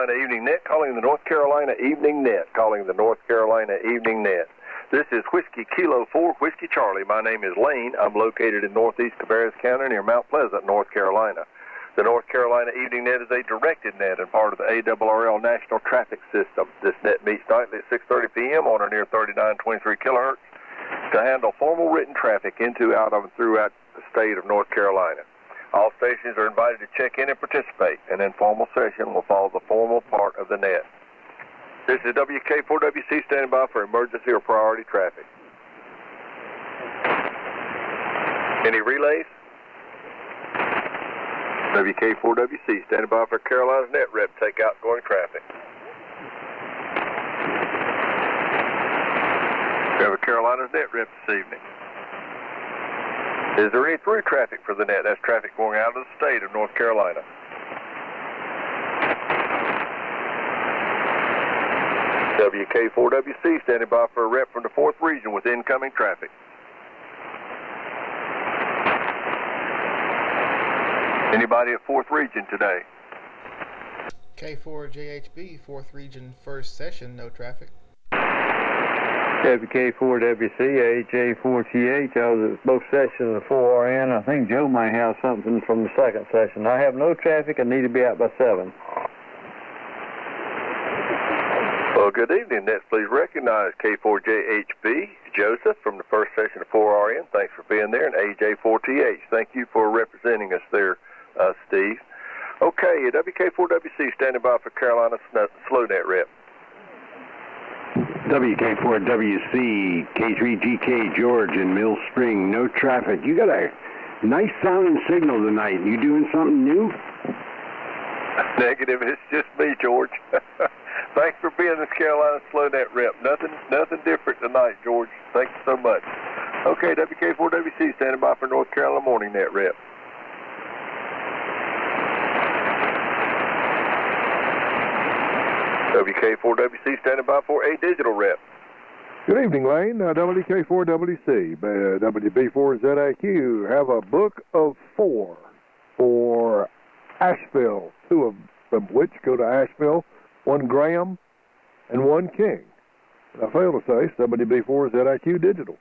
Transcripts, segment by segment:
Carolina Evening Net, calling the North Carolina Evening Net, calling the North Carolina Evening Net. This is Whiskey Kilo 4, Whiskey Charlie. My name is Lane. I'm located in northeast Cabarrus County near Mount Pleasant, North Carolina. The North Carolina Evening Net is a directed net and part of the ARRL National Traffic System. This net meets nightly at 6:30 p.m. on or near 3923 kilohertz to handle formal written traffic into, out of, and throughout the state of North Carolina. All stations are invited to check in and participate. An informal session will follow the formal part of the net. This is WK4WC standing by for emergency or priority traffic. Any relays? WK4WC standing by for Carolina's net rep, take outgoing traffic. We have a Carolina's net rep this evening. Is there any through traffic for the net? That's traffic going out of the state of North Carolina. WK4WC standing by for a rep from the 4th region with incoming traffic. Anybody at 4th region today? K4JHB, 4th region, first session, no traffic. WK4WC, AJ4TH, I was at both sessions of 4RN. I think Joe might have something from the second session. I have no traffic and need to be out by 7. Well, good evening. Next, please recognize K4JHB, Joseph from the first session of 4RN. Thanks for being there. And AJ4TH, thank you for representing us there, Steve. Okay, WK4WC standing by for Carolina SlowNet rep. WK4WC, K3GK George in Mill Spring, no traffic. You got a nice sounding signal tonight. You doing something new? Negative. It's just me, George. Thanks for being this Carolina SlowNet rep. Nothing different tonight, George. Thank you so much. Okay, WK4WC standing by for North Carolina Morning Net rep. WK4WC standing by for a digital rep. Good evening, Lane. WK4WC, WB4ZAQ have a book of 4 for Asheville, 2 of them which go to Asheville, 1 Graham and 1 King. And I failed to say WB4ZAQ digital.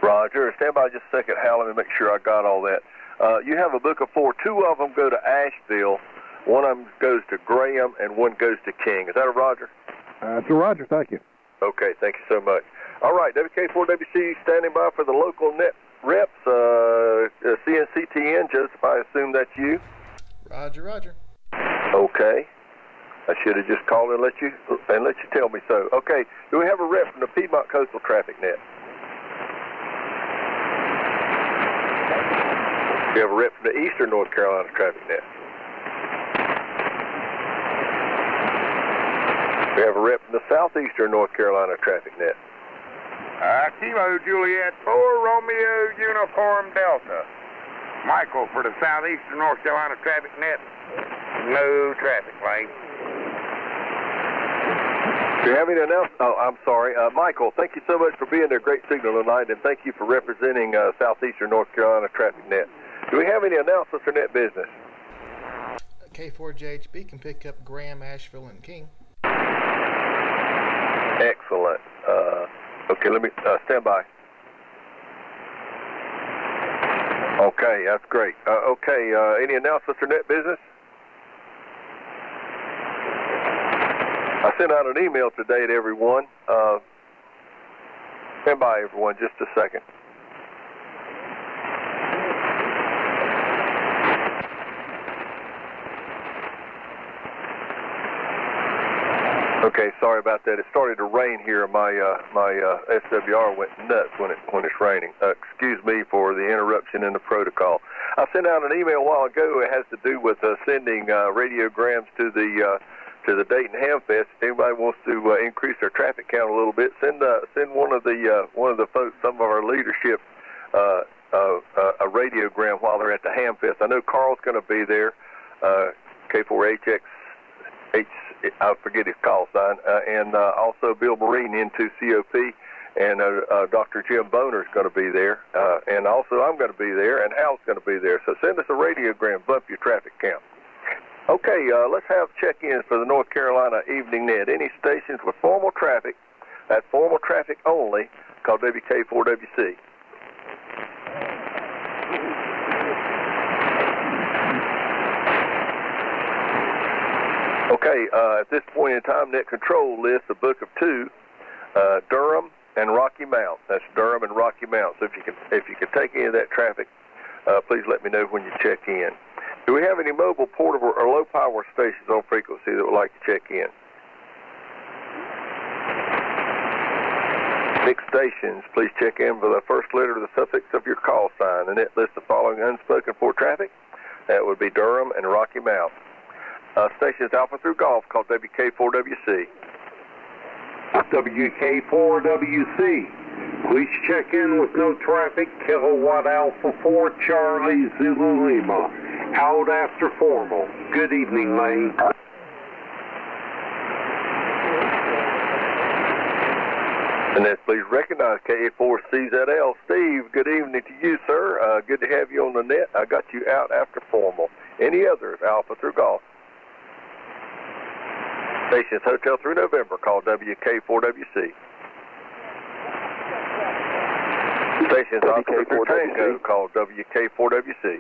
Roger. Stand by just a second, Hal. Let me make sure I got all that. You have a book of 4. 2 of them go to Asheville. 1 of them goes to Graham, and 1 goes to King. Is that a Roger? That's a Roger, thank you. Okay, thank you so much. All right, WK4WC standing by for the local net reps, CNCTN. Joseph, I assume that's you? Roger, Roger. Okay. I should have just called and let you tell me so. Okay, do we have a rep from the Piedmont Coastal Traffic Net? We have a rep from the Eastern North Carolina Traffic Net. We have a rep from the Southeastern North Carolina Traffic Net. Kilo Juliet 4 Romeo Uniform Delta. Michael for the Southeastern North Carolina Traffic Net. No traffic, Lane. Do you have any announcements? Oh, I'm sorry. Michael, thank you so much for being there. Great signal tonight, and thank you for representing Southeastern North Carolina Traffic Net. Do we have any announcements for net business? K4JHB can pick up Graham, Asheville, and King. Excellent. Okay, let me stand by. Okay, that's great. Okay, any announcements for net business? I sent out an email today to everyone. Stand by, everyone, just a second. Okay, sorry about that. It started to rain here. My SWR went nuts when it's raining. Excuse me for the interruption in the protocol. I sent out an email a while ago. It has to do with sending radiograms to the Dayton Hamfest. If anybody wants to increase their traffic count a little bit, send one of the folks, some of our leadership, a radiogram while they're at the Hamfest. I know Carl's going to be there. K4HX. I forget his call sign, and also Bill Marine, N2COP, and Dr. Jim Boner is going to be there, and also I'm going to be there, and Hal's going to be there. So send us a radiogram, bump your traffic count. Okay, let's have check-ins for the North Carolina Evening Net. Any stations with formal traffic, that formal traffic only, called WK4WC. Okay, at this point in time, net control lists a book of 2, Durham and Rocky Mount. That's Durham and Rocky Mount. So if you can take any of that traffic, please let me know when you check in. Do we have any mobile, portable, or low power stations on frequency that would like to check in? Mixed stations, please check in for the first letter of the suffix of your call sign. The net lists the following unspoken for traffic. That would be Durham and Rocky Mount. Stations Alpha through Golf called WK4WC. WK4WC. Please check in with no traffic, Kilowatt Alpha 4 Charlie Zulu Lima. Out after formal. Good evening, Lane. And then please recognize KA4CZL. Steve, good evening to you, sir. Good to have you on the net. I got you out after formal. Any others, Alpha through Golf? Stations Hotel through November, called WK4WC. Stations Oscar through Tango, called WK4WC.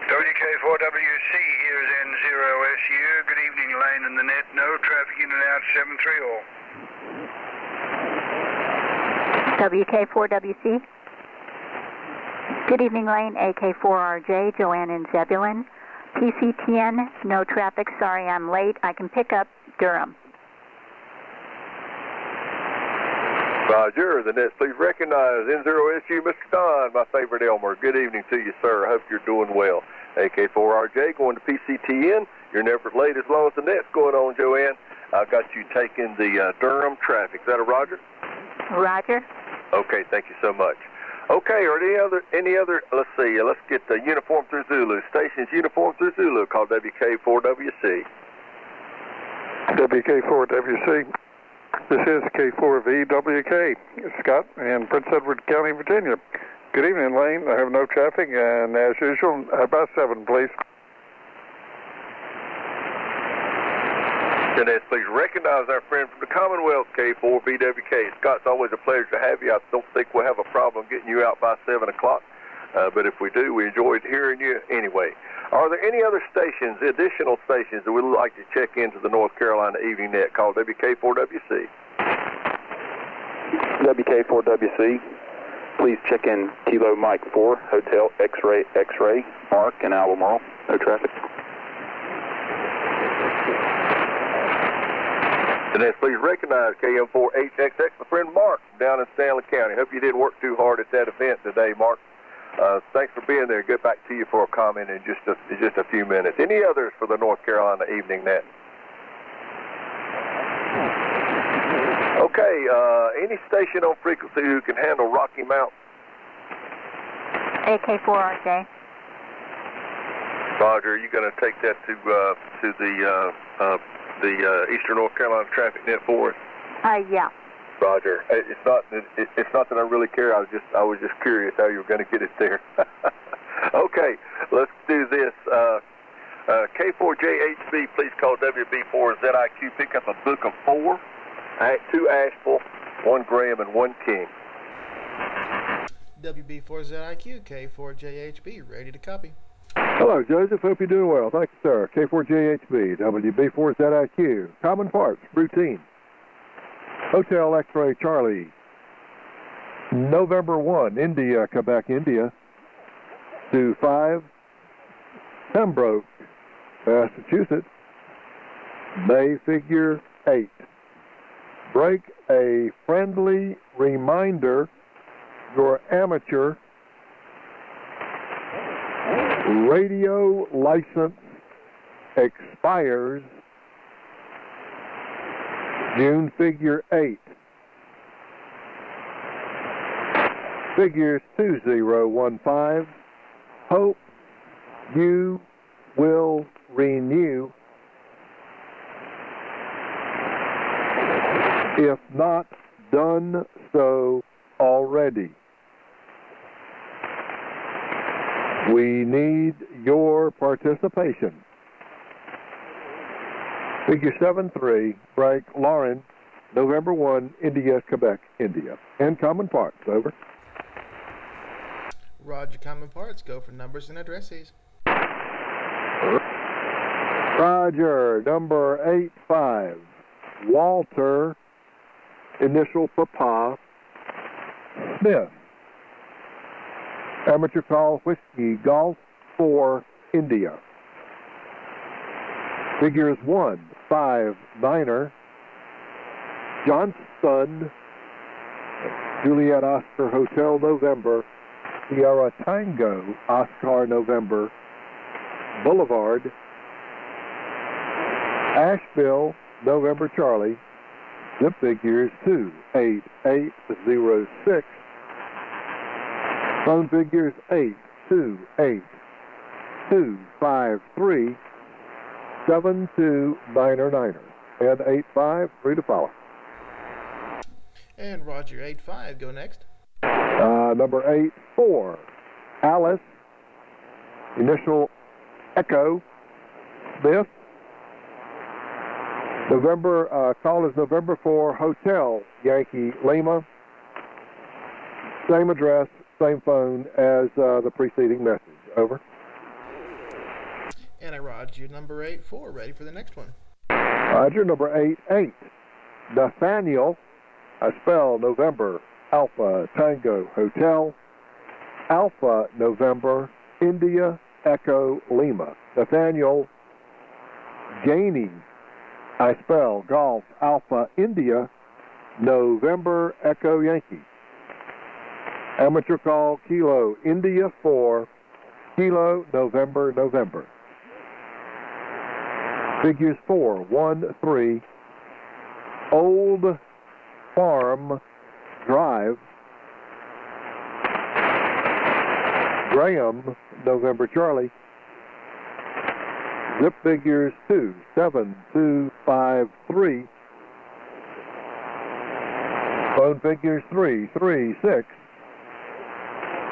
WK4WC, here's N0SU. Good evening, Lane and the net. No traffic in and out, 730. WK4WC. Good evening, Lane. AK4RJ, Joanne and Zebulon. PCTN, no traffic. Sorry I'm late. I can pick up Durham. Roger. The net, please recognize N0SU, Mr. Don, my favorite Elmer. Good evening to you, sir. I hope you're doing well. AK4RJ going to PCTN. You're never late as long as the net's going on, Joanne. I've got you taking the Durham traffic. Is that a Roger? Roger. Okay, thank you so much. Okay, or any other, let's see, let's get the Uniform through Zulu. Stations Uniform through Zulu, called WK4WC. WK4WC. This is K4VWK, Scott in Prince Edward County, Virginia. Good evening, Lane. I have no traffic, and as usual, about 7, please. And please recognize our friend from the Commonwealth, K4BWK. Scott, it's always a pleasure to have you. I don't think we'll have a problem getting you out by 7 o'clock, but if we do, we enjoyed hearing you anyway. Are there any other stations, additional stations, that we'd like to check into the North Carolina Evening Net called WK4WC? WK4WC, please check in Kilo Mike 4, Hotel X-Ray X-Ray, Mark and Albemarle. No traffic. And then please recognize KM4HXX, my friend Mark down in Stanley County. Hope you didn't work too hard at that event today, Mark. Thanks for being there. Get back to you for a comment in just a few minutes. Any others for the North Carolina Evening Net? Okay, any station on frequency who can handle Rocky Mount? AK4RJ. Roger, are you going to take that to the Eastern North Carolina Traffic Net for us? Yeah. Roger. It's not that I really care. I was just curious how you were going to get it there. Okay, let's do this. K4JHB, please call WB4ZIQ. Pick up a book of 4, 2 Asheville, 1 Graham, and 1 King. WB4ZIQ, K4JHB, ready to copy. Hello, Joseph. Hope you're doing well. Thank you, sir. K4JHB, WB4ZIQ. Common parts, routine. Hotel X-Ray Charlie. November 1, India, Quebec, India. To 5, Pembroke, Massachusetts. Bay figure 8. Break a friendly reminder, your amateur radio license expires June figure 8. Figures 2015. Hope you will renew. If not done so already. We need your participation. Figure 7-3, break Lauren, November 1, India, Quebec, India. And common parts, over. Roger, common parts. Go for numbers and addresses. Roger, number 85, Walter, initial Papa, Smith. Amateur call, Whiskey, Golf, 4, India. Figures 1, 5, Niner, Johnston, Juliet Oscar Hotel, November, Sierra Tango, Oscar, November, Boulevard, Asheville, November, Charlie, zip figures 28806, phone figures 828-253-7299, and 85, 3 to follow. And Roger, 85. Go next. Number 84, Alice, initial Echo, Smith. November, call is November 4, Hotel, Yankee, Lima. Same address, same phone as the preceding message. Over. And I Roger, number 84. Ready for the next one. Roger, number 88, Nathaniel, I spell November, Alpha, Tango, Hotel, Alpha, November, India, Echo, Lima. Nathaniel Gainey, I spell Golf, Alpha, India, November, Echo, Yankee. Amateur call, Kilo, India 4, Kilo, November, November. Figures 4, 1, 3, Old Farm Drive, Graham, November, Charlie. Zip figures 27253. Phone figures 336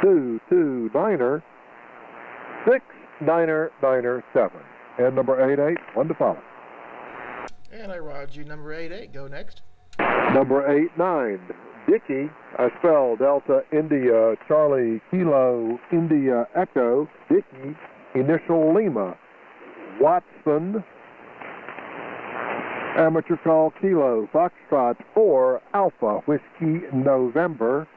229er 6997. And number 88, 1 to follow. And I Roger, number 88. Go next. Number 89, Dickey, I spell Delta India Charlie Kilo India Echo, Dickey, initial Lima, Watson, amateur call Kilo Foxtrot 4 Alpha Whiskey November.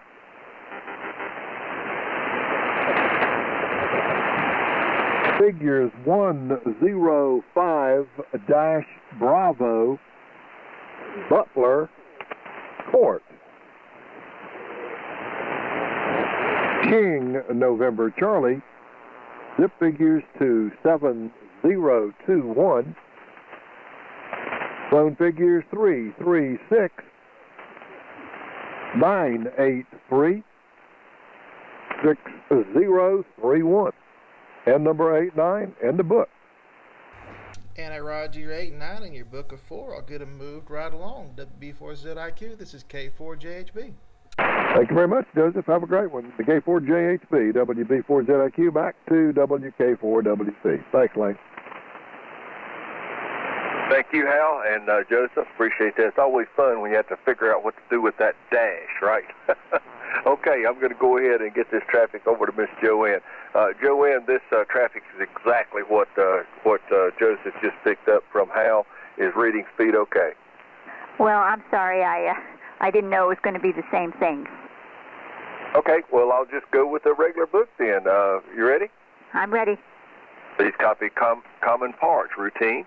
Figures 105-Bravo, Butler, Court. King, November, Charlie. Zip figures 27021. Phone figures 336 983 6031. And number 89 and the book. And I Roger, your 89 in your book of 4. I'll get them moved right along. WB4ZIQ. This is K4JHB. Thank you very much, Joseph. Have a great one. The K4JHB, WB4ZIQ, back to WK4WC. Thanks, Lane. Thank you, Hal, and Joseph. Appreciate that. It's always fun when you have to figure out what to do with that dash, right? Okay, I'm going to go ahead and get this traffic over to Miss Joanne. Joanne, this traffic is exactly what Joseph just picked up from Hal. Is reading speed okay? Well, I'm sorry. I didn't know it was going to be the same thing. Okay, well, I'll just go with the regular book then. You ready? I'm ready. Please copy common parts. Routine.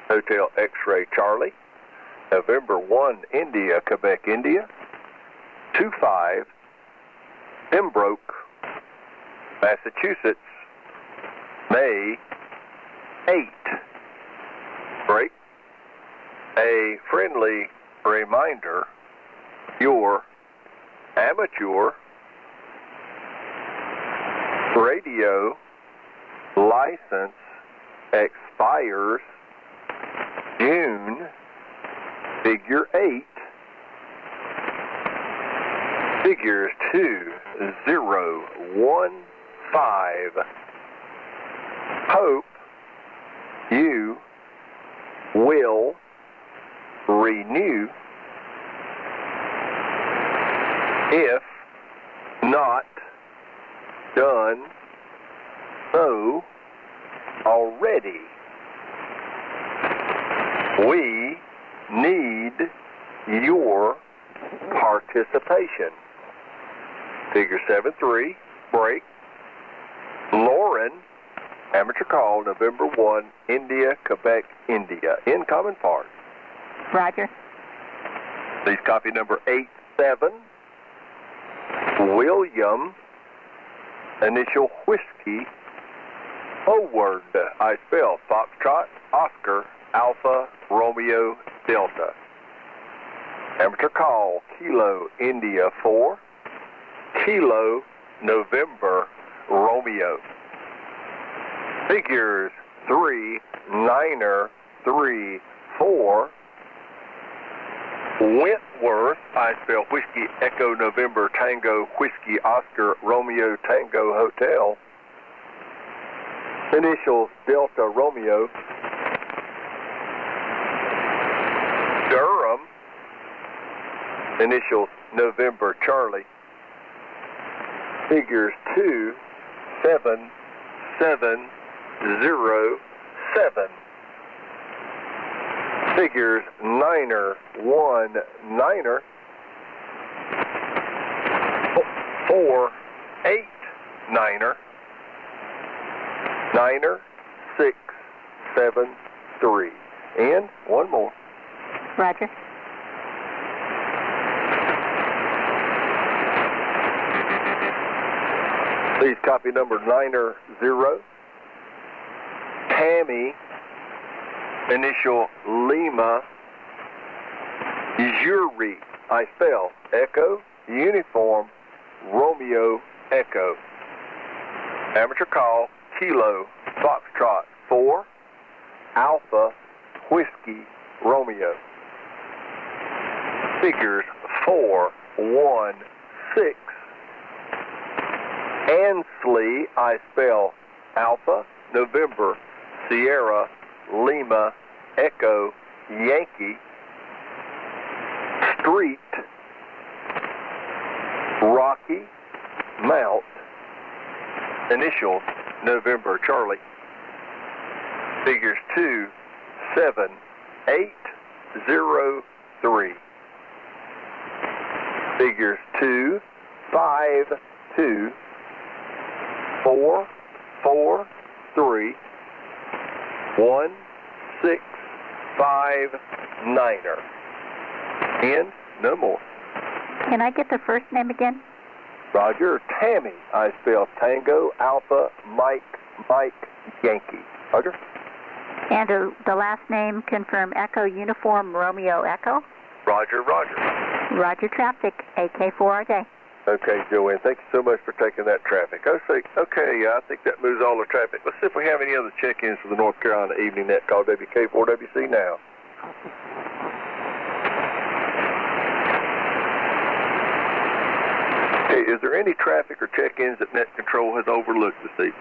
Hotel X-Ray Charlie. November 1, India, Quebec, India. 25, Pembroke, Massachusetts, May 8. Break. A friendly reminder, your amateur radio license expires June, figure 8. Figures 2015. Hope you will renew if not done so already. We need your participation. Figure 7-3, break. Lauren, amateur call, November 1, India, Quebec, India. Incoming part. Roger. Please copy number 87. William, initial whiskey, forward. I spell Foxtrot, Oscar, Alpha, Romeo, Delta. Amateur call, Kilo, India 4, Kilo, November, Romeo. Figures 3, Niner, 3, 4. Wentworth, I spell Whiskey, Echo, November, Tango, Whiskey, Oscar, Romeo, Tango, Hotel. Initials, Delta, Romeo. Durham, initials, November, Charlie. Figures 2, 7, 7, 0, 7. Figures Niner, 1, Niner, 4, 8, Niner, Niner, 6, 7, 3. And one more. Roger. Please copy number 90. Tammy, initial Lima, Yuri, I spell Echo, Uniform, Romeo, Echo. Amateur call, Kilo, Foxtrot, 4, Alpha, Whiskey, Romeo. Figures 4, 1, 6. Ansley, I spell Alpha, November, Sierra, Lima, Echo, Yankee. Street, Rocky, Mount. Initials, November, Charlie. Figures 2, 7, 8, 0, 3. Figures 2, 5, 2, 4, 4, 3, 1, 6, 5, 9er. And no more. Can I get the first name again? Roger. Tammy, I spell Tango, Alpha, Mike, Yankee. Roger. And the last name, confirm Echo, Uniform, Romeo, Echo? Roger. Roger, traffic, AK4RJ. Okay, Joanne, thank you so much for taking that traffic. I think that moves all the traffic. Let's see if we have any other check-ins for the North Carolina Evening Net call WK4WC now. Okay, is there any traffic or check-ins that Net Control has overlooked this evening?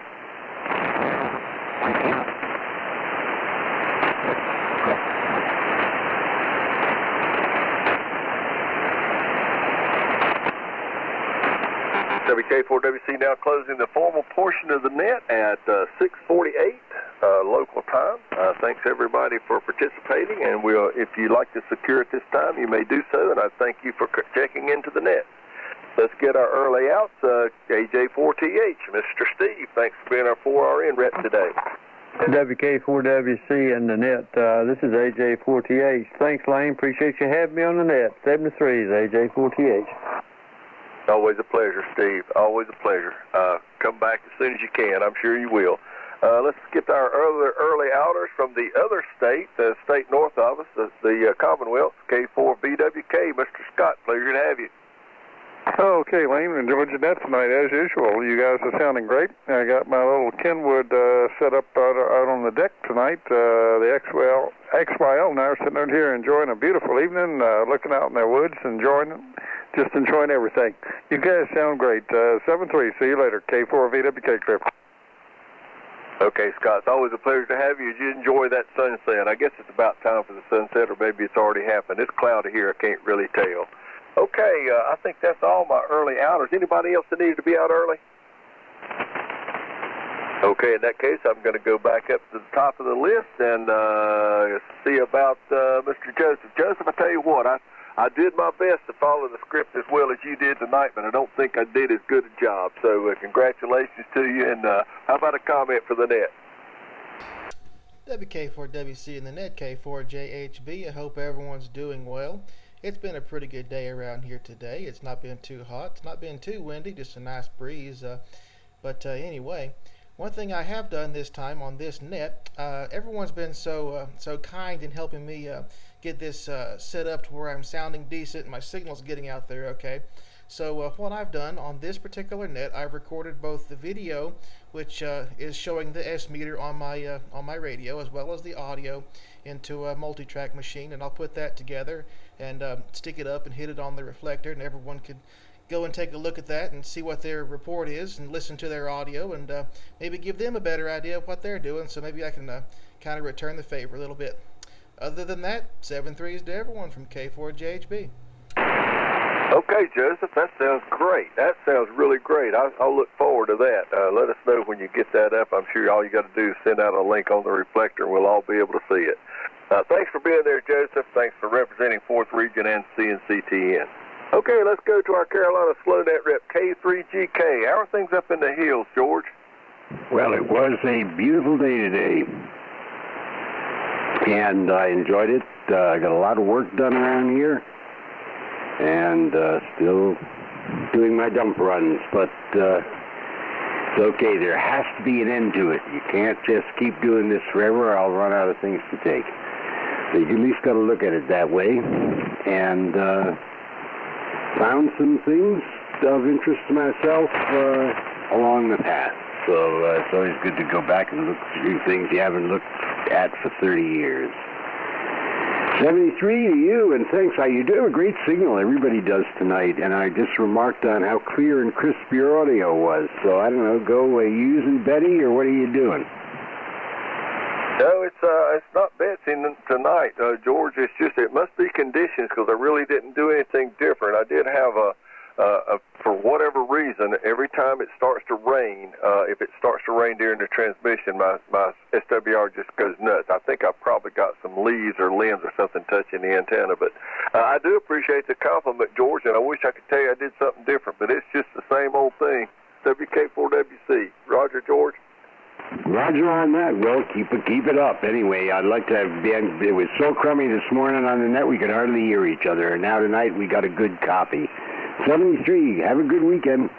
WK4WC now closing the formal portion of the net at 6:48 local time. Thanks everybody for participating, and if you'd like to secure at this time, you may do so, and I thank you for checking into the net. Let's get our early outs. AJ4TH, Mr. Steve, thanks for being our 4RN rep today. WK4WC and the net. This is AJ4TH. Thanks, Lane. Appreciate you having me on the net. 73 is AJ4TH. Always a pleasure, Steve. Always a pleasure. Come back as soon as you can. I'm sure you will. Let's get our early outers from the other state, the state north of us, the Commonwealth, K4BWK. Mr. Scott, pleasure to have you. Okay, Lane, enjoyed your net tonight as usual. You guys are sounding great. I got my little Kenwood set up out on the deck tonight. The XYL and I are sitting out here enjoying a beautiful evening, looking out in the woods, enjoying everything. You guys sound great. 7-3, see you later. K4VWK trip. Okay, Scott, it's always a pleasure to have you. Did you enjoy that sunset? I guess it's about time for the sunset, or maybe it's already happened. It's cloudy here. I can't really tell. Okay, I think that's all my early outers. Anybody else that needed to be out early? Okay, in that case, I'm going to go back up to the top of the list and see about Mr. Joseph. Joseph, I tell you what, I did my best to follow the script as well as you did tonight, but I don't think I did as good a job. So congratulations to you, and how about a comment for the net? WK4WC and the net K4JHB. I hope everyone's doing well. It's been a pretty good day around here today. It's not been too hot. It's not been too windy, just a nice breeze. But anyway, one thing I have done this time on this net, everyone's been so kind in helping me get this set up to where I'm sounding decent and my signal's getting out there okay. So what I've done on this particular net, I've recorded both the video, which is showing the S meter on my radio, as well as the audio into a multi-track machine, and I'll put that together and stick it up and hit it on the reflector, and everyone could go and take a look at that and see what their report is and listen to their audio and maybe give them a better idea of what they're doing, so maybe I can kind of return the favor a little bit. Other than that, 7-3s to everyone from K4JHB. Okay, Joseph, that sounds great. That sounds really great. I'll look forward to that. Let us know when you get that up. I'm sure all you got to do is send out a link on the reflector, and we'll all be able to see it. Thanks for being there, Joseph. Thanks for representing 4th Region and CNCTN. Okay, let's go to our Carolina SlowNet rep, K3GK. How are things up in the hills, George? Well, it was a beautiful day today, and I enjoyed it. I got a lot of work done around here, and still doing my dump runs, but it's okay. There has to be an end to it. You can't just keep doing this forever, or I'll run out of things to take. So you at least got to look at it that way, and found some things of interest to myself along the path. So it's always good to go back and look through things you haven't looked at for 30 years. 73 to you, and thanks. You do have a great signal. Everybody does tonight, and I just remarked on how clear and crisp your audio was. So I don't know, go using Betty, or what are you doing? No, it's not Betsy tonight, George. It's just it must be conditions, because I really didn't do anything different. I did have for whatever reason, every time it starts to rain, if it starts to rain during the transmission, my SWR just goes nuts. I think I probably got some leaves or limbs or something touching the antenna, but I do appreciate the compliment, George, and I wish I could tell you I did something different, but it's just the same old thing. WK4WC. Roger, George. Roger on that. Well, keep it up. Anyway, I'd like to have been. It was so crummy this morning on the net we could hardly hear each other, and now tonight we got a good copy. 73. Have a good weekend.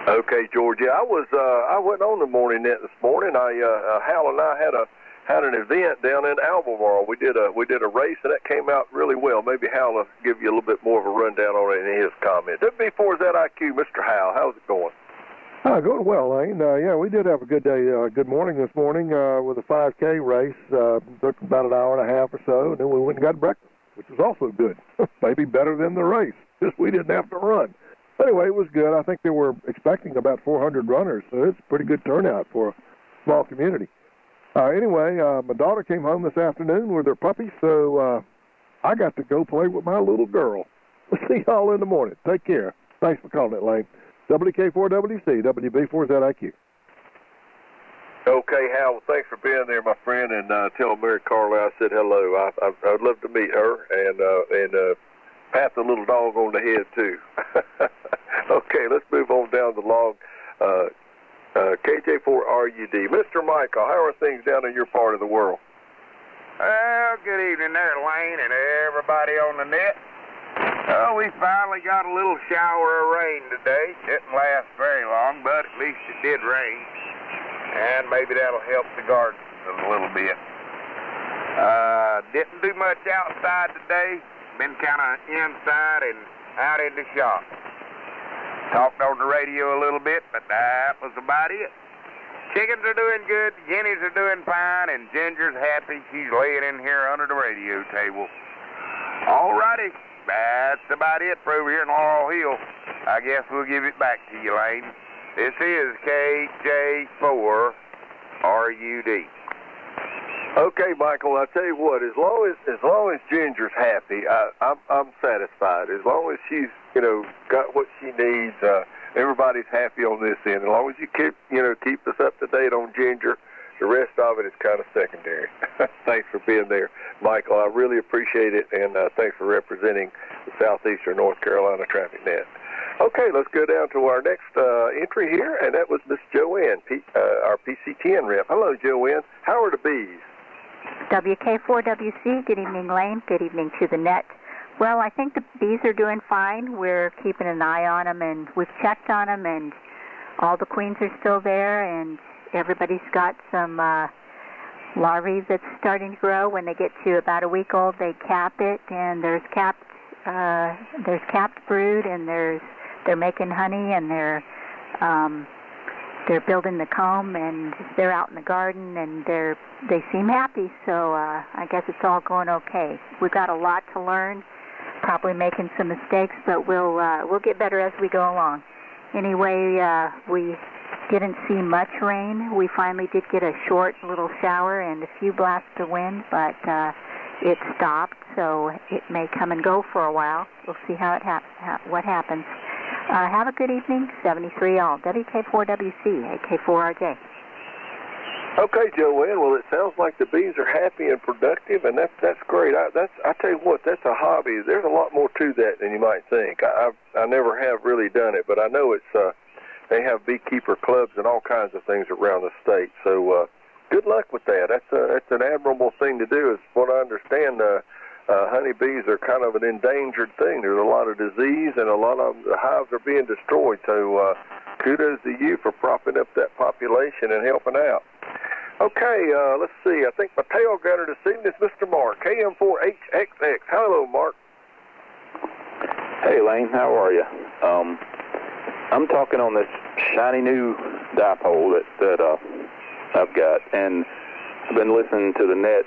Okay, George. Yeah, I went on the morning net this morning. Hal and I had an event down in Albemarle. We did a race, and that came out really well. Maybe Hal will give you a little bit more of a rundown on it in his comments. WB4ZIQ, Mr. Hal, how's it going? Going well, Lane. Yeah, we did have a good day. Good morning this morning with a 5K race. Took about an hour and a half or so, and then we went and got breakfast, which was also good. Maybe better than the race. Just we didn't have to run. Anyway, it was good. I think they were expecting about 400 runners, so it's a pretty good turnout for a small community. Anyway, my daughter came home this afternoon with her puppy, so I got to go play with my little girl. We'll see y'all in the morning. Take care. Thanks for calling it, Lane. WK4WC, WB4ZIQ. Okay, Hal, well, thanks for being there, my friend, and tell Mary Carla I said hello. I'd love to meet her and pat the little dog on the head, too. Okay, let's move on down the log. KJ4RUD. Mr. Michael, how are things down in your part of the world? Well, good evening there, Lane, and everybody on the net. Oh, we finally got a little shower of rain today. Didn't last very long, but at least it did rain. And maybe that'll help the gardens a little bit. Didn't do much outside today. Been kind of inside and out in the shop. Talked on the radio a little bit, but that was about it. Chickens are doing good, guineas are doing fine, and Ginger's happy she's laying in here under the radio table. All righty. That's about it for over here in Laurel Hill. I guess we'll give it back to you, Lane. This is KJ4 RUD. Okay, Michael. I tell you what. As long as Ginger's happy, I'm satisfied. As long as she's got what she needs, everybody's happy on this end. As long as you keep us up to date on Ginger, the rest of it is kind of secondary. Thanks for being there, Michael. I really appreciate it, and thanks for representing the Southeastern North Carolina Traffic Net. Okay, let's go down to our next entry here, and that was Miss Joanne, our PC10 rep. Hello, Joanne. How are the bees? WK4WC, good evening, Lane. Good evening to the net. Well, I think the bees are doing fine. We're keeping an eye on them, and we've checked on them, and all the queens are still there, and everybody's got some larvae that's starting to grow. When they get to about a week old, they cap it, and there's capped brood, and they're making honey, and they're building the comb, and they're out in the garden, and they seem happy. So I guess it's all going okay. We've got a lot to learn, probably making some mistakes, but we'll get better as we go along. Anyway, we didn't see much rain. We finally did get a short little shower and a few blasts of wind, but it stopped, so it may come and go for a while. We'll see what happens. Have a good evening. 73 all. WK4WC, AK4RJ. Okay, Joanne. Well, it sounds like the bees are happy and productive, and that's great. I tell you what, that's a hobby. There's a lot more to that than you might think. I never have really done it, but I know it's they have beekeeper clubs and all kinds of things around the state. So good luck with that. That's an admirable thing to do. As what I understand, honeybees are kind of an endangered thing. There's a lot of disease, and a lot of the hives are being destroyed. So kudos to you for propping up that population and helping out. Okay, let's see. I think my tail gunner this evening is Mr. Mark, KM4HXX. Hello, Mark. Hey, Lane. How are you? I'm talking on this shiny new dipole that I've got, and I've been listening to the net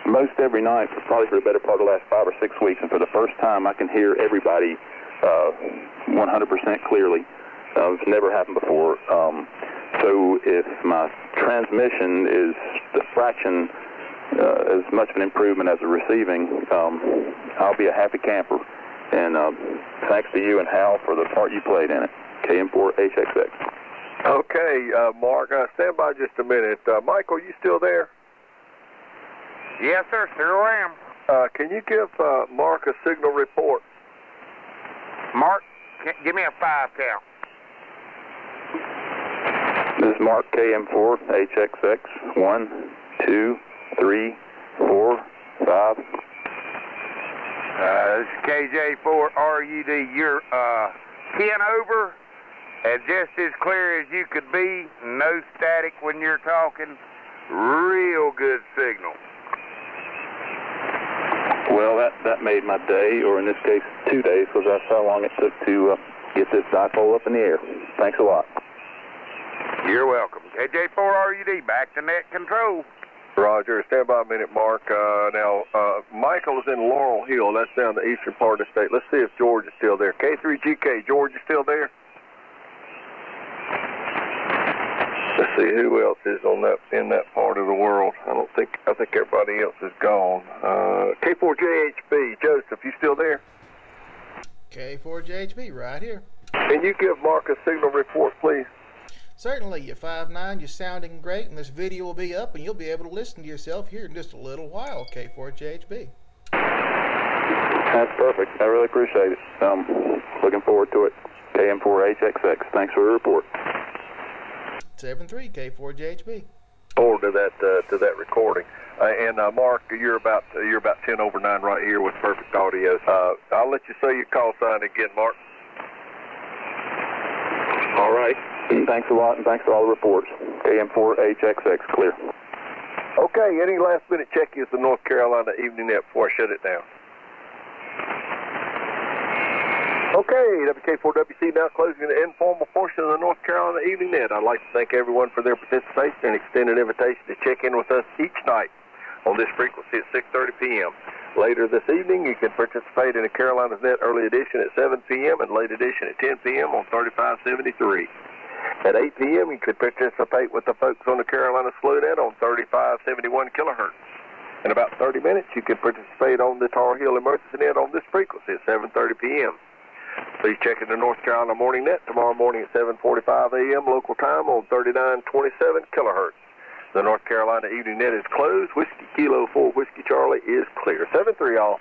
most every night, probably for the better part of the last 5 or 6 weeks, and for the first time I can hear everybody 100% clearly. It's never happened before. So if my transmission is the fraction as much of an improvement as the receiving, I'll be a happy camper. And thanks to you and Hal for the part you played in it. KM4HXX. Okay, Mark, stand by just a minute. Michael, you still there? Yes, sir. Sure am. Can you give Mark a signal report? Mark, give me a 5 count. This is Mark, KM4HXX. 1, 2, 3, 4, 5. This is KJ4RUD. You're 10 over, and just as clear as you could be. No static when you're talking. Real good signal. Well, that made my day, or in this case, 2 days, because that's how long it took to get this dipole up in the air. Thanks a lot. You're welcome. KJ4RUD, back to net control. Roger. Stand by a minute, Mark. Now, Michael is in Laurel Hill. That's down the eastern part of the state. Let's see if George is still there. K3GK, George is still there? Let's see who else is in that part of the world. I think everybody else is gone. K4JHB, Joseph, you still there? K4JHB, right here. Can you give Mark a signal report, please? Certainly, you're 5'9", you're sounding great, and this video will be up, and you'll be able to listen to yourself here in just a little while, K4JHB. That's perfect. I really appreciate it. Looking forward to it. KM4HXX. Thanks for the report. 7-3, K4JHB. Forward to that recording. And Mark, you're about 10 over 9 right here with perfect audio. I'll let you say your call sign again, Mark. All right. Thanks a lot, and thanks for all the reports. KM4HXX, clear. Okay, any last-minute check-ins to North Carolina Evening Net before I shut it down? Okay, WK4WC now closing the informal portion of the North Carolina Evening Net. I'd like to thank everyone for their participation and extend an invitation to check in with us each night on this frequency at 6:30 p.m. Later this evening, you can participate in the Carolinas Net Early Edition at 7 p.m. and Late Edition at 10 p.m. on 3573. At 8 p.m., you could participate with the folks on the Carolina Slow Net on 3571 kilohertz. In about 30 minutes, you can participate on the Tar Heel Emergency Net on this frequency at 7:30 p.m. Please check in the North Carolina Morning Net tomorrow morning at 7:45 a.m. local time on 3927 kilohertz. The North Carolina Evening Net is closed. Whiskey Kilo 4 Whiskey Charlie is clear. 7-3 all.